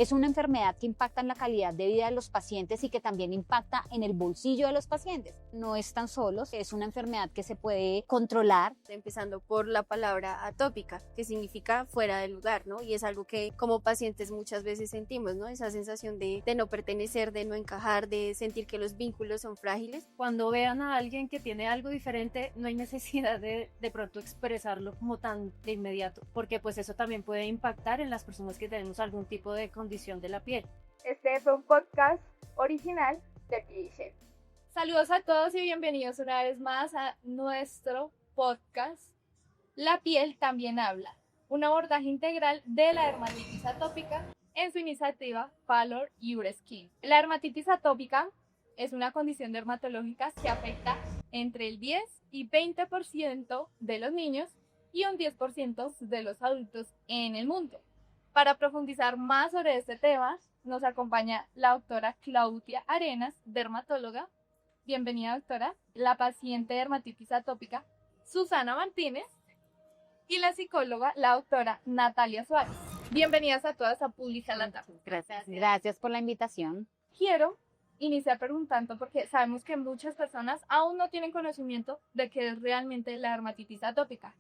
Es una enfermedad que impacta en la calidad de vida de los pacientes y que también impacta en el bolsillo de los pacientes. No están solos, es una enfermedad que se puede controlar. Empezando por la palabra atópica, que significa fuera del lugar, ¿no? Y es algo que como pacientes muchas veces sentimos, ¿no? Esa sensación de no pertenecer, de no encajar, de sentir que los vínculos son frágiles. Cuando vean a alguien que tiene algo diferente, no hay necesidad de pronto expresarlo como tan de inmediato, porque pues eso también puede impactar en las personas que tenemos algún tipo de condición de la piel. Este fue un podcast original de Piel. Saludos a todos y bienvenidos una vez más a nuestro podcast La piel también habla, un abordaje integral de la dermatitis atópica en su iniciativa Pallor Your Skin. La dermatitis atópica es una condición dermatológica que afecta entre el 10 y 20% de los niños y un 10% de los adultos en el mundo. Para profundizar más sobre este tema, nos acompaña la doctora Claudia Arenas, dermatóloga. Bienvenida, doctora. La paciente de dermatitis atópica, Susana Martínez, y la psicóloga, la doctora Natalia Suárez. Bienvenidas a todas a Publica la Tarde. Gracias por la invitación. Quiero iniciar preguntando, porque sabemos que muchas personas aún no tienen conocimiento de qué es realmente la dermatitis atópica.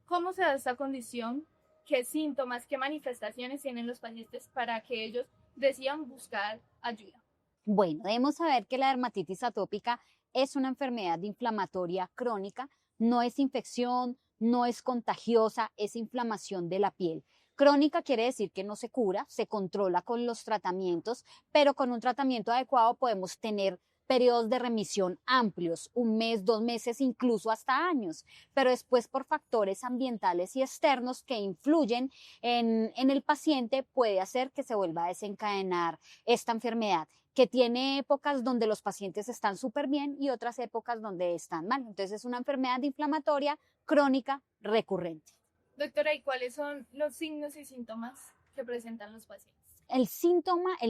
¿Cómo se da esta condición? ¿Qué síntomas, qué manifestaciones tienen los pacientes para que ellos decidan buscar ayuda? Bueno, debemos saber que la dermatitis atópica es una enfermedad inflamatoria crónica, no es infección, no es contagiosa, es inflamación de la piel. Crónica quiere decir que no se cura, se controla con los tratamientos, pero con un tratamiento adecuado podemos tener periodos de remisión amplios, 1 mes, 2 meses, incluso hasta años, pero después por factores ambientales y externos que influyen en el paciente puede hacer que se vuelva a desencadenar esta enfermedad, que tiene épocas donde los pacientes están súper bien y otras épocas donde están mal. Entonces es una enfermedad inflamatoria crónica recurrente. Doctora, ¿y cuáles son los signos y síntomas que presentan los pacientes? El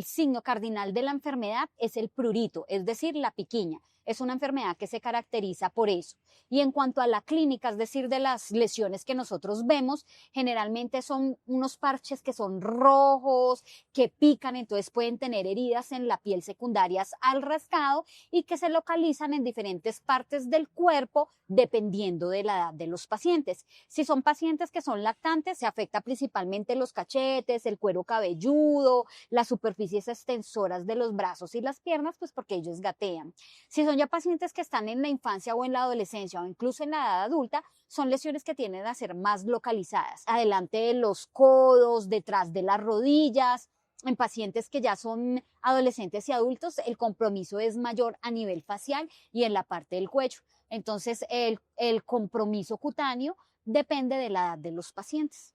signo cardinal de la enfermedad es el prurito, es decir, la piquiña. Es una enfermedad que se caracteriza por eso. Y en cuanto a la clínica, es decir, de las lesiones que nosotros vemos, generalmente son unos parches que son rojos, que pican, entonces pueden tener heridas en la piel secundarias al rascado y que se localizan en diferentes partes del cuerpo dependiendo de la edad de los pacientes. Si son pacientes que son lactantes, se afecta principalmente los cachetes, el cuero cabelludo, las superficies extensoras de los brazos y las piernas, pues porque ellos gatean. Si son ya pacientes que están en la infancia o en la adolescencia o incluso en la edad adulta, son lesiones que tienden a ser más localizadas, adelante de los codos, detrás de las rodillas. En pacientes que ya son adolescentes y adultos, el compromiso es mayor a nivel facial y en la parte del cuello. Entonces, el compromiso cutáneo depende de la edad de los pacientes.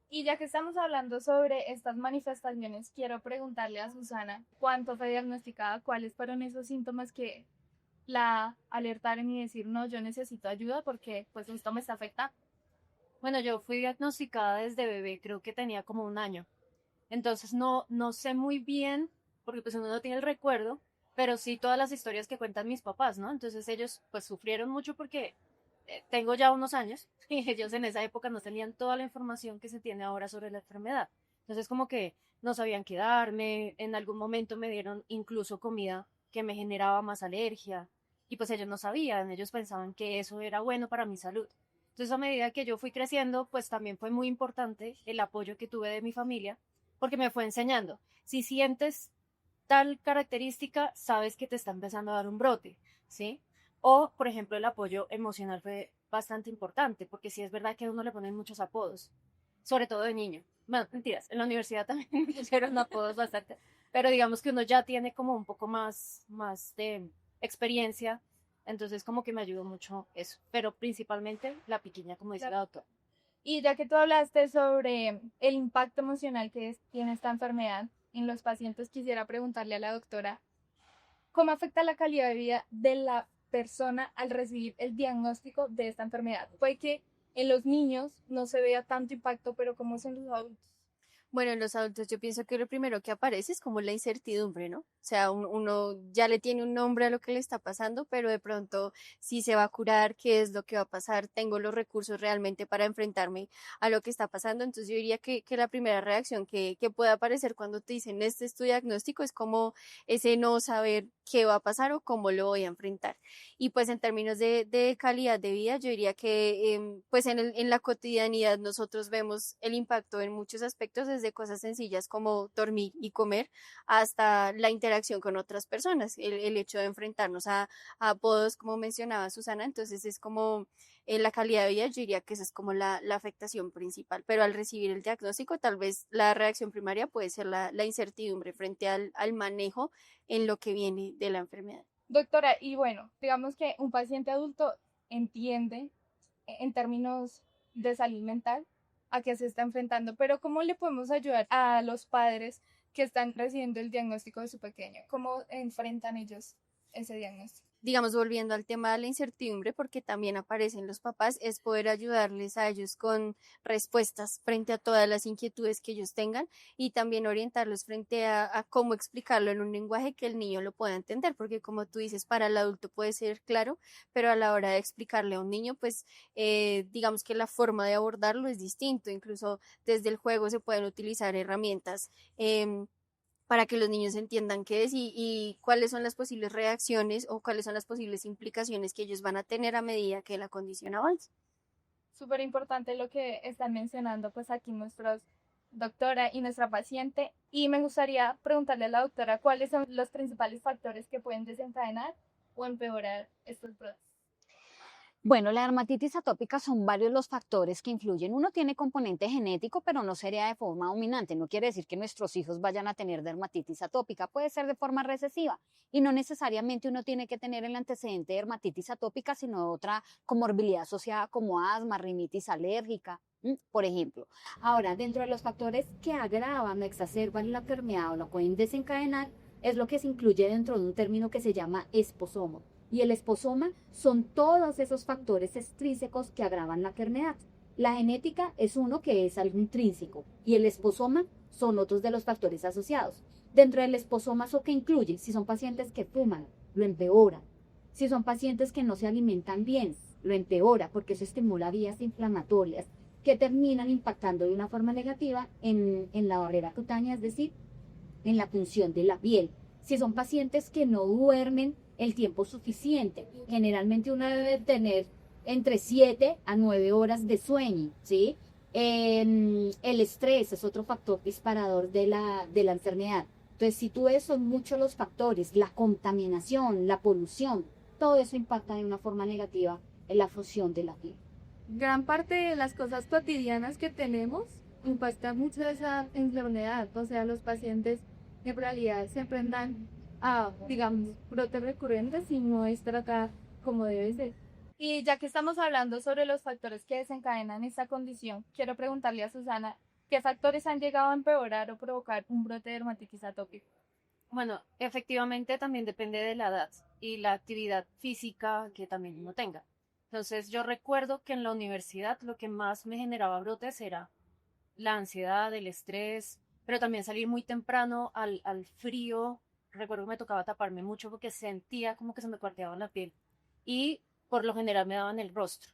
Y ya que estamos hablando sobre estas manifestaciones, quiero preguntarle a Susana cuánto fue diagnosticada, cuáles fueron esos síntomas que la alertaron y decir, no, yo necesito ayuda porque pues esto me está afectando. Bueno, yo fui diagnosticada desde bebé, creo que tenía como 1 año. Entonces no sé muy bien, porque pues uno no tiene el recuerdo, pero sí todas las historias que cuentan mis papás, ¿no? Entonces ellos pues sufrieron mucho porque tengo ya unos años y ellos en esa época no tenían toda la información que se tiene ahora sobre la enfermedad. Entonces como que no sabían qué darme, en algún momento me dieron incluso comida que me generaba más alergia y pues ellos no sabían, ellos pensaban que eso era bueno para mi salud. Entonces a medida que yo fui creciendo, pues también fue muy importante el apoyo que tuve de mi familia porque me fue enseñando, si sientes tal característica, sabes que te está empezando a dar un brote, ¿sí? O, por ejemplo, el apoyo emocional fue bastante importante, porque sí es verdad que a uno le ponen muchos apodos, sobre todo de niño. Bueno, mentiras, en la universidad también me pusieron apodos bastante, pero digamos que uno ya tiene como un poco más de experiencia, entonces como que me ayudó mucho eso, pero principalmente la piquiña, como dice la doctora. Y ya que tú hablaste sobre el impacto emocional que tiene esta enfermedad en los pacientes, quisiera preguntarle a la doctora, ¿cómo afecta la calidad de vida de la persona al recibir el diagnóstico de esta enfermedad? Puede que en los niños no se vea tanto impacto, pero ¿cómo es en los adultos? Bueno, en los adultos yo pienso que lo primero que aparece es como la incertidumbre, ¿no? O sea, uno ya le tiene un nombre a lo que le está pasando, pero de pronto si se va a curar, qué es lo que va a pasar, tengo los recursos realmente para enfrentarme a lo que está pasando. Entonces yo diría que la primera reacción que puede aparecer cuando te dicen este es tu diagnóstico es como ese no saber qué va a pasar o cómo lo voy a enfrentar. Y pues en términos de calidad de vida, yo diría que pues en la cotidianidad nosotros vemos el impacto en muchos aspectos, desde cosas sencillas como dormir y comer hasta la interacción con otras personas, el hecho de enfrentarnos a apodos, como mencionaba Susana. Entonces es como la calidad de vida, yo diría que esa es como la afectación principal, pero al recibir el diagnóstico, tal vez la reacción primaria puede ser la incertidumbre frente al manejo en lo que viene de la enfermedad. Doctora, y bueno, digamos que un paciente adulto entiende en términos de salud mental a qué se está enfrentando, pero ¿cómo le podemos ayudar a los padres que están recibiendo el diagnóstico de su pequeño? ¿Cómo enfrentan ellos ese diagnóstico? Digamos, volviendo al tema de la incertidumbre, porque también aparecen los papás, es poder ayudarles a ellos con respuestas frente a todas las inquietudes que ellos tengan y también orientarlos frente a cómo explicarlo en un lenguaje que el niño lo pueda entender, porque como tú dices, para el adulto puede ser claro, pero a la hora de explicarle a un niño, pues digamos que la forma de abordarlo es distinto. Incluso desde el juego se pueden utilizar herramientas para que los niños entiendan qué es y cuáles son las posibles reacciones o cuáles son las posibles implicaciones que ellos van a tener a medida que la condición avance. Súper importante lo que están mencionando pues aquí nuestros doctora y nuestra paciente, y me gustaría preguntarle a la doctora cuáles son los principales factores que pueden desencadenar o empeorar estos brotes. Bueno, la dermatitis atópica son varios los factores que influyen. Uno tiene componente genético, pero no sería de forma dominante. No quiere decir que nuestros hijos vayan a tener dermatitis atópica. Puede ser de forma recesiva y no necesariamente uno tiene que tener el antecedente de dermatitis atópica, sino otra comorbilidad asociada como asma, rinitis alérgica, por ejemplo. Ahora, dentro de los factores que agravan o exacerban la enfermedad o la pueden desencadenar, es lo que se incluye dentro de un término que se llama esposoma. Y el esposoma son todos esos factores extrínsecos que agravan la enfermedad. La genética es uno que es algo intrínseco y el esposoma son otros de los factores asociados. Dentro del esposoma, ¿eso qué incluye? Si son pacientes que fuman, lo empeora. Si son pacientes que no se alimentan bien, lo empeora porque eso estimula vías inflamatorias que terminan impactando de una forma negativa en la barrera cutánea, es decir, en la función de la piel. Si son pacientes que no duermen el tiempo suficiente, generalmente uno debe tener entre 7 a 9 horas de sueño, ¿sí? El estrés es otro factor disparador de la enfermedad. Entonces, si tú ves, son muchos los factores, la contaminación, la polución, todo eso impacta de una forma negativa en la función de la piel. Gran parte de las cosas cotidianas que tenemos impacta mucho esa enfermedad, o sea, los pacientes en realidad se enfrentan a, digamos, brotes recurrentes y no es tratar como debe ser. Y ya que estamos hablando sobre los factores que desencadenan esta condición, quiero preguntarle a Susana, ¿qué factores han llegado a empeorar o provocar un brote de dermatitis atópica? Bueno, efectivamente también depende de la edad y la actividad física que también uno tenga. Entonces yo recuerdo que en la universidad lo que más me generaba brotes era la ansiedad, el estrés, pero también salir muy temprano al frío. Recuerdo que me tocaba taparme mucho porque sentía como que se me cuarteaba la piel y por lo general me daban el rostro.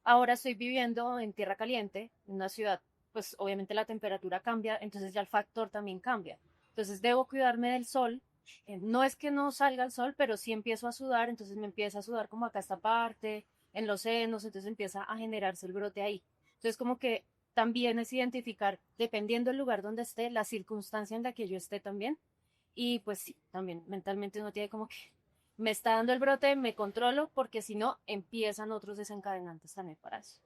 Ahora estoy viviendo en tierra caliente, en una ciudad, pues obviamente la temperatura cambia, entonces ya el factor también cambia. Entonces debo cuidarme del sol. No es que no salga el sol, pero sí empiezo a sudar, entonces me empieza a sudar como acá esta parte, en los senos, entonces empieza a generarse el brote ahí. Entonces como que también es identificar, dependiendo del lugar donde esté, la circunstancia en la que yo esté también. Y pues sí, también mentalmente uno tiene como que me está dando el brote, me controlo, porque si no, empiezan otros desencadenantes también para eso.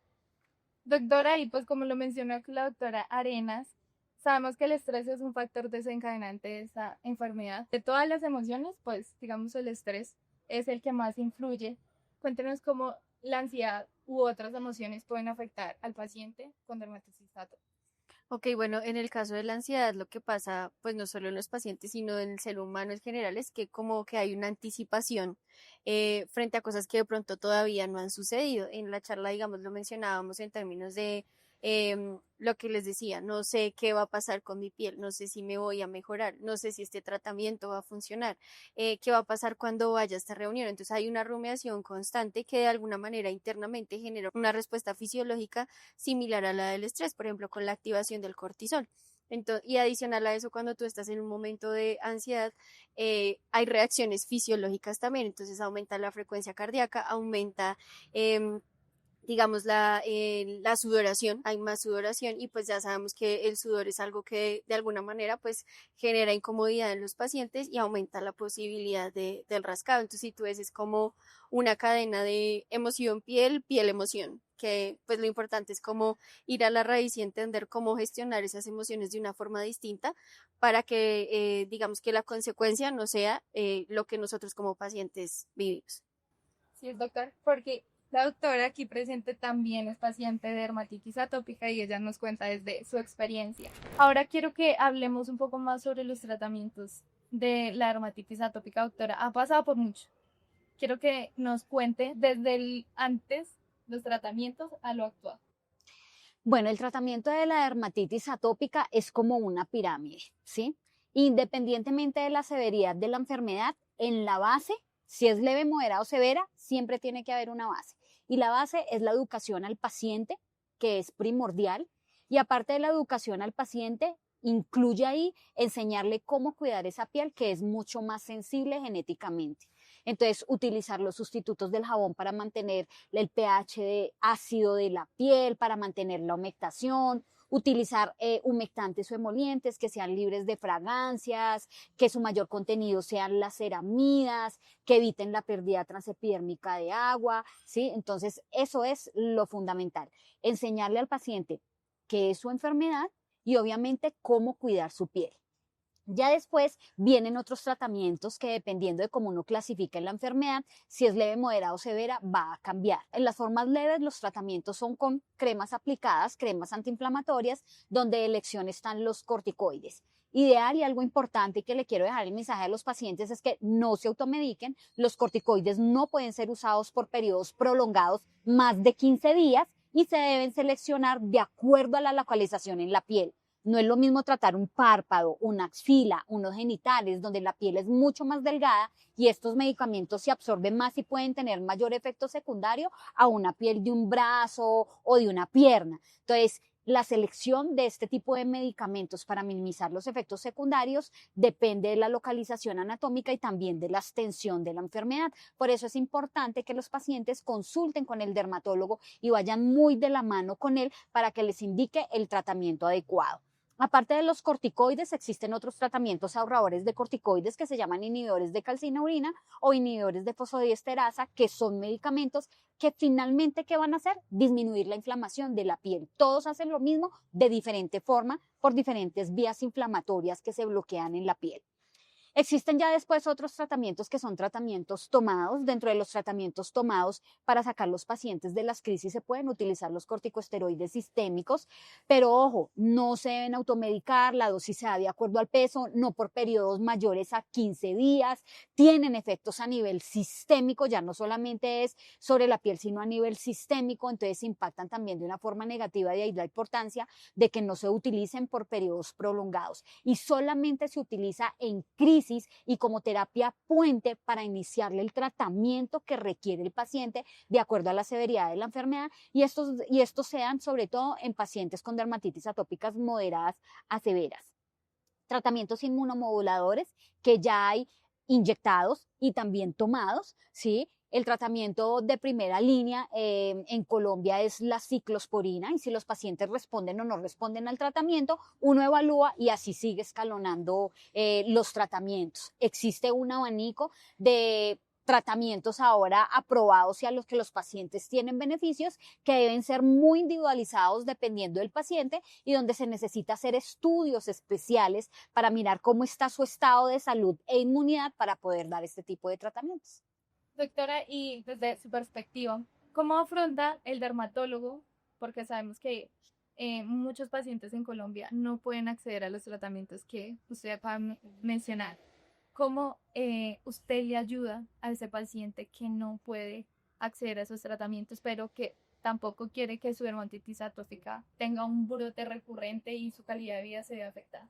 Doctora, y pues como lo mencionó aquí la doctora Arenas, sabemos que el estrés es un factor desencadenante de esta enfermedad. De todas las emociones, pues digamos el estrés es el que más influye. Cuéntenos cómo la ansiedad u otras emociones pueden afectar al paciente con dermatitis atópica. Ok, bueno, en el caso de la ansiedad, lo que pasa, pues no solo en los pacientes, sino en el ser humano en general, es que como que hay una anticipación frente a cosas que de pronto todavía no han sucedido. En la charla, digamos, lo mencionábamos en términos de Lo que les decía, no sé qué va a pasar con mi piel, no sé si me voy a mejorar, no sé si este tratamiento va a funcionar, qué va a pasar cuando vaya a esta reunión. Entonces hay una rumiación constante que de alguna manera internamente genera una respuesta fisiológica similar a la del estrés, por ejemplo, con la activación del cortisol. Entonces, y adicional a eso, cuando tú estás en un momento de ansiedad, hay reacciones fisiológicas también, entonces aumenta la frecuencia cardíaca, aumenta digamos, la sudoración, hay más sudoración y pues ya sabemos que el sudor es algo que de alguna manera pues genera incomodidad en los pacientes y aumenta la posibilidad del rascado. Entonces, si tú ves, es como una cadena de emoción, piel, piel, emoción, que pues lo importante es como ir a la raíz y entender cómo gestionar esas emociones de una forma distinta para que digamos que la consecuencia no sea lo que nosotros como pacientes vivimos. Sí, es doctor, porque la doctora aquí presente también es paciente de dermatitis atópica y ella nos cuenta desde su experiencia. Ahora quiero que hablemos un poco más sobre los tratamientos de la dermatitis atópica, doctora. Ha pasado por mucho. Quiero que nos cuente desde el antes los tratamientos a lo actual. Bueno, el tratamiento de la dermatitis atópica es como una pirámide, ¿sí? Independientemente de la severidad de la enfermedad, en la base, si es leve, moderada o severa, siempre tiene que haber una base. Y la base es la educación al paciente, que es primordial. Y aparte de la educación al paciente, incluye ahí enseñarle cómo cuidar esa piel, que es mucho más sensible genéticamente. Entonces, utilizar los sustitutos del jabón para mantener el pH ácido de la piel, para mantener la humectación, utilizar humectantes o emolientes que sean libres de fragancias, que su mayor contenido sean las ceramidas, que eviten la pérdida transepidérmica de agua, ¿sí? Entonces, eso es lo fundamental, enseñarle al paciente qué es su enfermedad y obviamente cómo cuidar su piel. Ya después vienen otros tratamientos que dependiendo de cómo uno clasifica en la enfermedad, si es leve, moderada o severa, va a cambiar. En las formas leves los tratamientos son con cremas aplicadas, cremas antiinflamatorias, donde de elección están los corticoides. Ideal y algo importante que le quiero dejar el mensaje a los pacientes es que no se automediquen. Los corticoides no pueden ser usados por periodos prolongados, más de 15 días, y se deben seleccionar de acuerdo a la localización en la piel. No es lo mismo tratar un párpado, una axila, unos genitales, donde la piel es mucho más delgada y estos medicamentos se absorben más y pueden tener mayor efecto secundario a una piel de un brazo o de una pierna. Entonces, la selección de este tipo de medicamentos para minimizar los efectos secundarios depende de la localización anatómica y también de la extensión de la enfermedad. Por eso es importante que los pacientes consulten con el dermatólogo y vayan muy de la mano con él para que les indique el tratamiento adecuado. Aparte de los corticoides, existen otros tratamientos ahorradores de corticoides que se llaman inhibidores de calcineurin o inhibidores de fosfodiesterasa, que son medicamentos que finalmente, ¿qué van a hacer? Disminuir la inflamación de la piel. Todos hacen lo mismo de diferente forma por diferentes vías inflamatorias que se bloquean en la piel. Existen ya después otros tratamientos que son tratamientos tomados. Dentro de los tratamientos tomados para sacar los pacientes de las crisis se pueden utilizar los corticosteroides sistémicos, pero ojo, no se deben automedicar, la dosis se da de acuerdo al peso, no por periodos mayores a 15 días, tienen efectos a nivel sistémico, ya no solamente es sobre la piel, sino a nivel sistémico, entonces impactan también de una forma negativa, de ahí la importancia de que no se utilicen por periodos prolongados y solamente se utiliza en crisis y como terapia puente para iniciarle el tratamiento que requiere el paciente de acuerdo a la severidad de la enfermedad y estos sean sobre todo en pacientes con dermatitis atópicas moderadas a severas. Tratamientos inmunomoduladores que ya hay inyectados y también tomados, ¿sí? El tratamiento de primera línea en Colombia es la ciclosporina y si los pacientes responden o no responden al tratamiento, uno evalúa y así sigue escalonando los tratamientos. Existe un abanico de tratamientos ahora aprobados y a los que los pacientes tienen beneficios que deben ser muy individualizados dependiendo del paciente y donde se necesita hacer estudios especiales para mirar cómo está su estado de salud e inmunidad para poder dar este tipo de tratamientos. Doctora, y desde su perspectiva, ¿cómo afronta el dermatólogo? Porque sabemos que muchos pacientes en Colombia no pueden acceder a los tratamientos que usted acaba de mencionar. ¿Cómo usted le ayuda a ese paciente que no puede acceder a esos tratamientos, pero que tampoco quiere que su dermatitis atópica tenga un brote recurrente y su calidad de vida se vea afectada.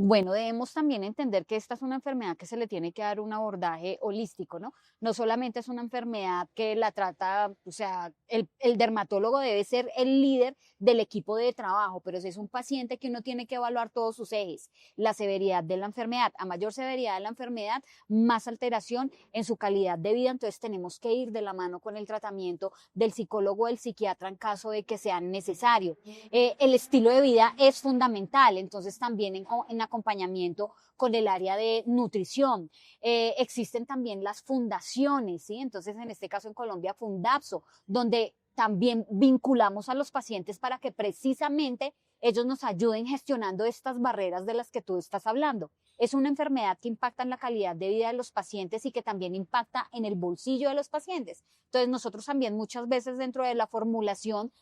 Bueno, debemos también entender que esta es una enfermedad que se le tiene que dar un abordaje holístico, ¿no? No solamente es una enfermedad que la trata, o sea, el dermatólogo debe ser el líder del equipo de trabajo, pero si es un paciente que uno tiene que evaluar todos sus ejes, la severidad de la enfermedad, a mayor severidad de la enfermedad, más alteración en su calidad de vida, entonces tenemos que ir de la mano con el tratamiento del psicólogo o del psiquiatra en caso de que sea necesario. El estilo de vida es fundamental, entonces también en acompañamiento con el área de nutrición. Existen también las fundaciones, ¿sí? Entonces, en este caso en Colombia, Fundapso, donde también vinculamos a los pacientes para que precisamente ellos nos ayuden gestionando estas barreras de las que tú estás hablando. Es una enfermedad que impacta en la calidad de vida de los pacientes y que también impacta en el bolsillo de los pacientes. Entonces, nosotros también muchas veces dentro de la formulación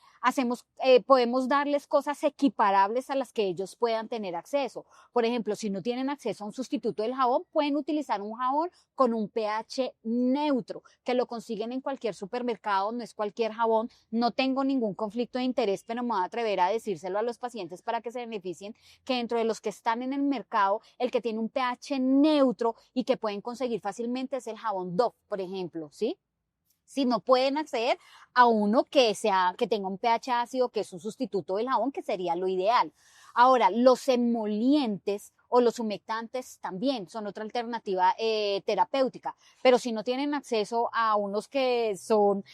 podemos darles cosas equiparables a las que ellos puedan tener acceso. Por ejemplo, si no tienen acceso a un sustituto del jabón, pueden utilizar un jabón con un pH neutro, que lo consiguen en cualquier supermercado, no es cualquier jabón. No tengo ningún conflicto de interés, pero me voy a atrever a decírselo a los pacientes para que se beneficien, que dentro de los que están en el mercado, el que tiene un pH neutro y que pueden conseguir fácilmente es el jabón Dove, por ejemplo, ¿sí? Si no pueden acceder a uno que tenga un pH ácido, que es un sustituto del jabón, que sería lo ideal. Ahora, los emolientes o los humectantes también son otra alternativa terapéutica, pero si no tienen acceso a unos que son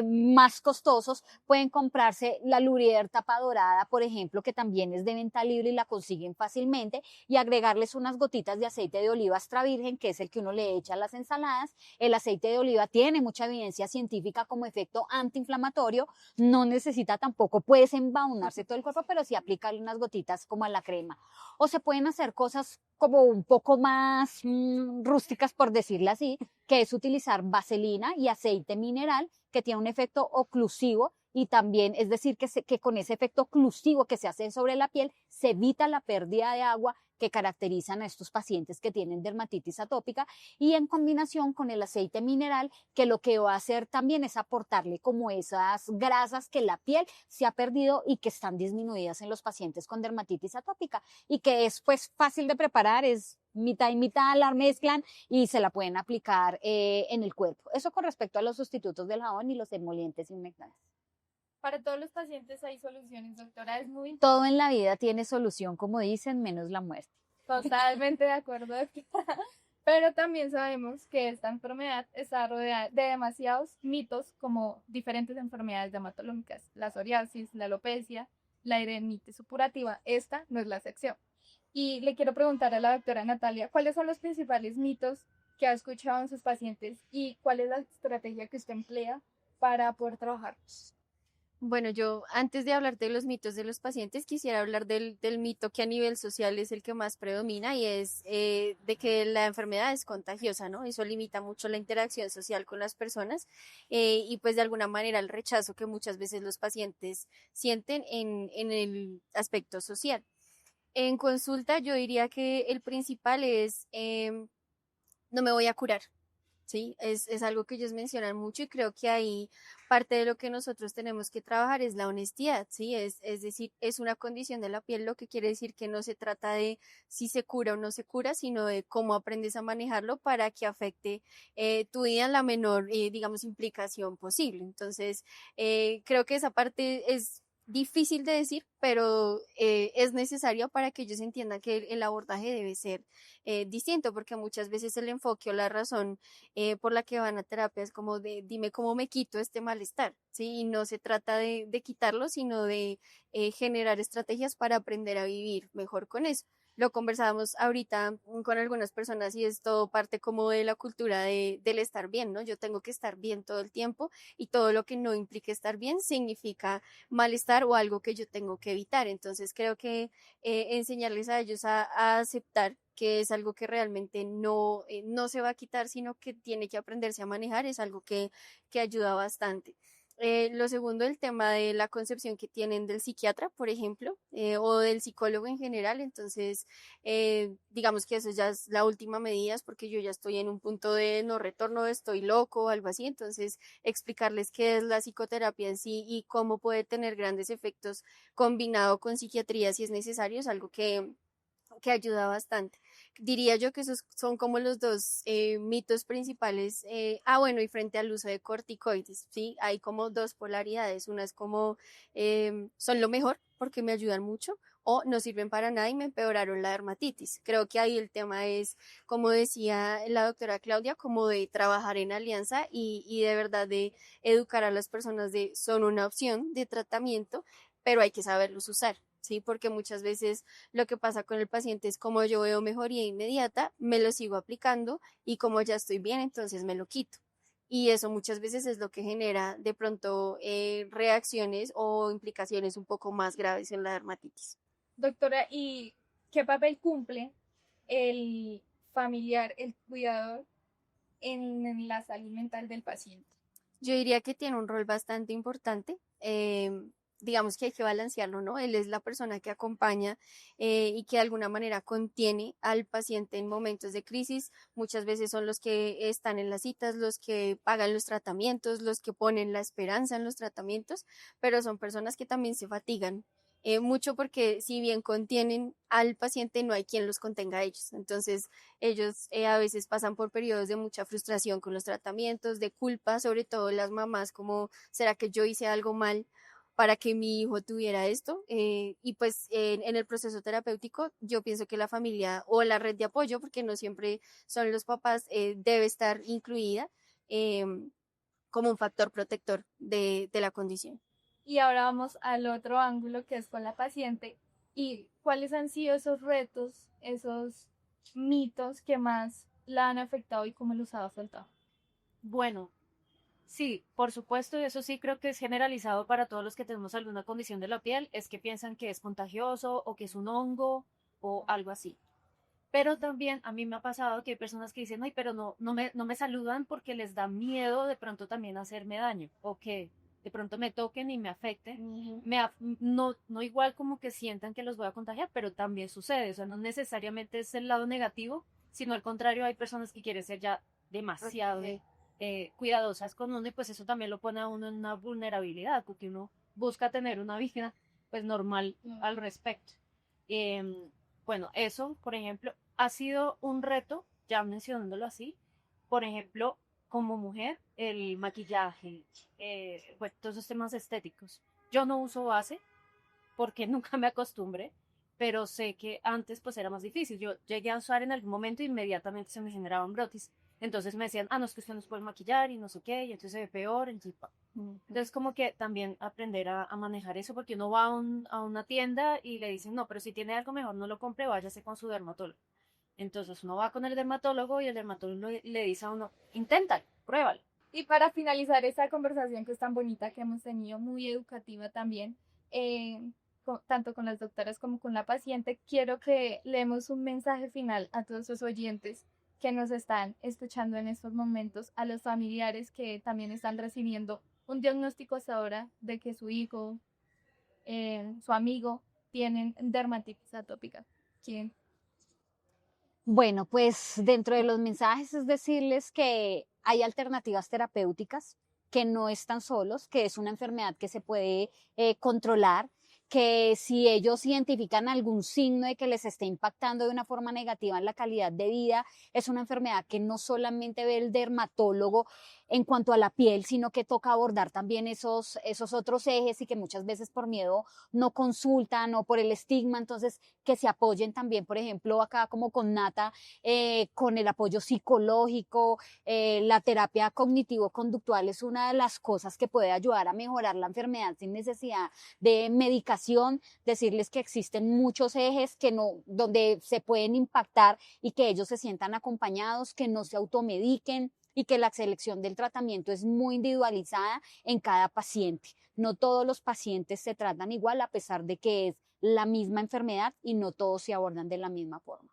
más costosos, pueden comprarse la Lurier tapa dorada, por ejemplo, que también es de venta libre y la consiguen fácilmente, y agregarles unas gotitas de aceite de oliva extra virgen, que es el que uno le echa a las ensaladas. El aceite de oliva tiene mucha evidencia científica como efecto antiinflamatorio, no necesita tampoco, puedes embadurnarse todo el cuerpo, pero sí aplicarle unas gotitas como a la crema. O se pueden hacer cosas como un poco más rústicas, por decirlo así, que es utilizar vaselina y aceite mineral, que tiene un efecto oclusivo, y también, es decir, que con ese efecto oclusivo que se hace sobre la piel, se evita la pérdida de agua que caracterizan a estos pacientes que tienen dermatitis atópica, y en combinación con el aceite mineral, que lo que va a hacer también es aportarle como esas grasas que la piel se ha perdido y que están disminuidas en los pacientes con dermatitis atópica, y que es pues fácil de preparar, es mitad y mitad, la mezclan y se la pueden aplicar en el cuerpo. Eso con respecto a los sustitutos del jabón y los emolientes y humectantes. Para todos los pacientes hay soluciones, doctora, es muy Todo en la vida tiene solución, como dicen, menos la muerte. totalmente de acuerdo, doctora. Pero también sabemos que esta enfermedad está rodeada de demasiados mitos, como diferentes enfermedades dermatológicas, la psoriasis, la alopecia, la hidradenitis supurativa. Esta no es la excepción. Y le quiero preguntar a la doctora Natalia, ¿cuáles son los principales mitos que ha escuchado en sus pacientes y cuál es la estrategia que usted emplea para poder trabajar? Bueno, yo antes de hablar de los mitos de los pacientes, quisiera hablar del mito que a nivel social es el que más predomina, y es de que la enfermedad es contagiosa, ¿no? Eso limita mucho la interacción social con las personas, y pues de alguna manera el rechazo que muchas veces los pacientes sienten en el aspecto social. En consulta yo diría que el principal es no me voy a curar. Sí, es algo que ellos mencionan mucho, y creo que ahí parte de lo que nosotros tenemos que trabajar es la honestidad, ¿sí? Es decir, es una condición de la piel, lo que quiere decir que no se trata de si se cura o no se cura, sino de cómo aprendes a manejarlo para que afecte tu vida en la menor, digamos, implicación posible. Entonces, creo que esa parte es difícil de decir, pero es necesario para que ellos entiendan que el abordaje debe ser distinto, porque muchas veces el enfoque o la razón por la que van a terapia es como de dime cómo me quito este malestar, ¿sí? Y no se trata de quitarlo, sino de generar estrategias para aprender a vivir mejor con eso. Lo conversábamos ahorita con algunas personas, y es todo parte como de la cultura del estar bien, ¿no? Yo tengo que estar bien todo el tiempo, y todo lo que no implique estar bien significa malestar o algo que yo tengo que evitar. Entonces creo que enseñarles a ellos a aceptar que es algo que realmente no se va a quitar, sino que tiene que aprenderse a manejar, es algo que ayuda bastante. Lo segundo, el tema de la concepción que tienen del psiquiatra, por ejemplo, o del psicólogo en general. Entonces, digamos que eso ya es la última medida, es porque yo ya estoy en un punto de no retorno, estoy loco o algo así. Entonces, explicarles qué es la psicoterapia en sí y cómo puede tener grandes efectos combinado con psiquiatría si es necesario, es algo que ayuda bastante. Diría yo que esos son como los dos mitos principales. Bueno, y frente al uso de corticoides, ¿sí? Hay como dos polaridades. Una es como son lo mejor porque me ayudan mucho o no sirven para nada y me empeoraron la dermatitis. Creo que ahí el tema es, como decía la doctora Claudia, como de trabajar en alianza y de verdad de educar a las personas de son una opción de tratamiento, pero hay que saberlos usar. Sí, porque muchas veces lo que pasa con el paciente es como yo veo mejoría inmediata, me lo sigo aplicando y como ya estoy bien, entonces me lo quito. Y eso muchas veces es lo que genera de pronto reacciones o implicaciones un poco más graves en la dermatitis. Doctora, ¿y qué papel cumple el familiar, el cuidador en la salud mental del paciente? Yo diría que tiene un rol bastante importante. Digamos que hay que balancearlo, ¿no? Él es la persona que acompaña y que de alguna manera contiene al paciente en momentos de crisis. Muchas veces son los que están en las citas, los que pagan los tratamientos, los que ponen la esperanza en los tratamientos, pero son personas que también se fatigan. Mucho porque si bien contienen al paciente, no hay quien los contenga a ellos. Entonces, ellos a veces pasan por periodos de mucha frustración con los tratamientos, de culpa, sobre todo las mamás, como, ¿será que yo hice algo mal para que mi hijo tuviera esto? Y pues en el proceso terapéutico yo pienso que la familia o la red de apoyo, porque no siempre son los papás, debe estar incluida eh, como un factor protector de la condición. Y ahora vamos al otro ángulo que es con la paciente y cuáles han sido esos retos, esos mitos que más la han afectado y cómo los ha afrontado. Bueno, sí, por supuesto, y eso sí creo que es generalizado para todos los que tenemos alguna condición de la piel, es que piensan que es contagioso o que es un hongo o algo así. Pero también a mí me ha pasado que hay personas que dicen, ay, pero no me saludan porque les da miedo de pronto también hacerme daño o que de pronto me toquen y me afecten. No igual como que sientan que los voy a contagiar, pero también sucede. O sea, no necesariamente es el lado negativo, sino al contrario, hay personas que quieren ser ya demasiado cuidadosas con uno y pues eso también lo pone a uno en una vulnerabilidad, porque uno busca tener una vida pues normal al respecto. Em, bueno, eso, por ejemplo, ha sido un reto, ya mencionándolo así, por ejemplo, como mujer, el maquillaje, pues todos esos temas estéticos. Yo no uso base porque nunca me acostumbré, pero sé que antes pues era más difícil. Yo llegué a usar en algún momento e inmediatamente se me generaban brotis. Entonces me decían, no, es que usted no se puede maquillar y no sé qué, y entonces se ve peor. Entonces como que también aprender a manejar eso, porque uno va a una tienda y le dicen, no, pero si tiene algo mejor no lo compre, váyase con su dermatólogo. Entonces uno va con el dermatólogo y el dermatólogo le dice a uno, inténtalo, pruébalo. Y para finalizar esta conversación que es tan bonita que hemos tenido, muy educativa también, tanto con las doctoras como con la paciente, quiero que leemos un mensaje final a todos los oyentes que nos están escuchando en estos momentos, a los familiares que también están recibiendo un diagnóstico hasta ahora de que su hijo, su amigo, tienen dermatitis atópica. ¿Quién? Bueno, pues dentro de los mensajes es decirles que hay alternativas terapéuticas, que no están solos, que es una enfermedad que se puede controlar, que si ellos identifican algún signo de que les esté impactando de una forma negativa en la calidad de vida, es una enfermedad que no solamente ve el dermatólogo en cuanto a la piel, sino que toca abordar también esos otros ejes y que muchas veces por miedo no consultan o por el estigma, entonces que se apoyen también, por ejemplo, acá como con Nata, con el apoyo psicológico, la terapia cognitivo-conductual es una de las cosas que puede ayudar a mejorar la enfermedad sin necesidad de medicación, decirles que existen muchos ejes que no, donde se pueden impactar y que ellos se sientan acompañados, que no se automediquen y que la selección del tratamiento es muy individualizada en cada paciente. No todos los pacientes se tratan igual a pesar de que es la misma enfermedad y no todos se abordan de la misma forma.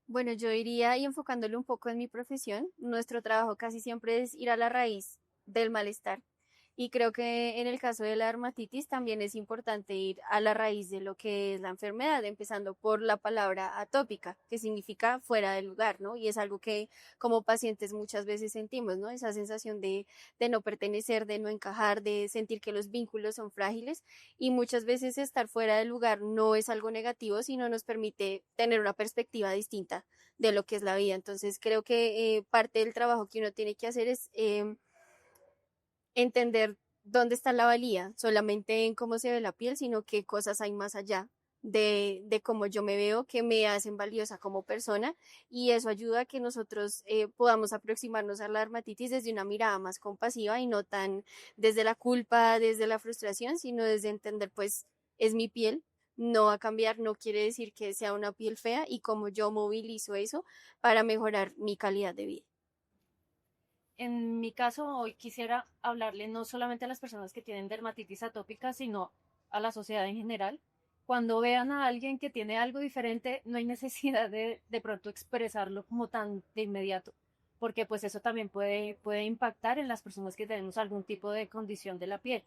Bueno, yo iría y enfocándolo un poco en mi profesión, nuestro trabajo casi siempre es ir a la raíz del malestar. Y creo que en el caso de la dermatitis también es importante ir a la raíz de lo que es la enfermedad, empezando por la palabra atópica, que significa fuera del lugar, ¿no? Y es algo que como pacientes muchas veces sentimos, ¿no? Esa sensación de no pertenecer, de no encajar, de sentir que los vínculos son frágiles, y muchas veces estar fuera del lugar no es algo negativo, sino nos permite tener una perspectiva distinta de lo que es la vida. Entonces creo que parte del trabajo que uno tiene que hacer es entender dónde está la valía, solamente en cómo se ve la piel, sino qué cosas hay más allá de cómo yo me veo, que me hacen valiosa como persona, y eso ayuda a que nosotros podamos aproximarnos a la dermatitis desde una mirada más compasiva y no tan desde la culpa, desde la frustración, sino desde entender, pues, es mi piel, no va a cambiar, no quiere decir que sea una piel fea, y cómo yo movilizo eso para mejorar mi calidad de vida. En mi caso, hoy quisiera hablarle no solamente a las personas que tienen dermatitis atópica, sino a la sociedad en general. Cuando vean a alguien que tiene algo diferente, no hay necesidad de pronto expresarlo como tan de inmediato, porque pues eso también puede impactar en las personas que tenemos algún tipo de condición de la piel.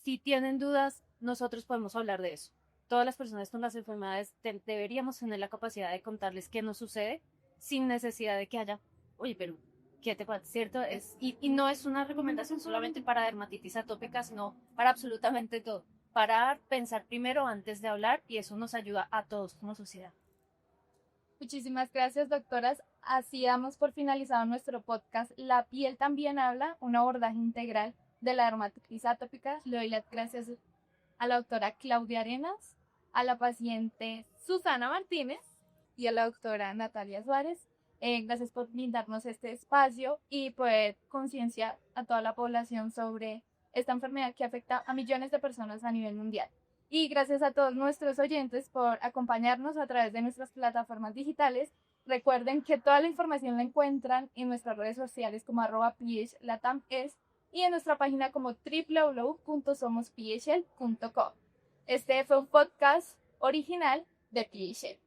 Si tienen dudas, nosotros podemos hablar de eso. Todas las personas con las enfermedades deberíamos tener la capacidad de contarles qué nos sucede sin necesidad de que haya, oye, pero ¿qué te pasa? ¿Cierto? Y no es una recomendación solamente para dermatitis atópica, sino para absolutamente todo. Parar, pensar primero antes de hablar, y eso nos ayuda a todos como sociedad. Muchísimas gracias, doctoras. Así damos por finalizado nuestro podcast La piel también habla, un abordaje integral de la dermatitis atópica. Le doy las gracias a la doctora Claudia Arenas, a la paciente Susana Martínez y a la doctora Natalia Suárez. Gracias por brindarnos este espacio y poder concienciar a toda la población sobre esta enfermedad que afecta a millones de personas a nivel mundial. Y gracias a todos nuestros oyentes por acompañarnos a través de nuestras plataformas digitales. Recuerden que toda la información la encuentran en nuestras redes sociales como @phLatamES y en nuestra página como www.somosphl.com. Este fue un podcast original de PHL.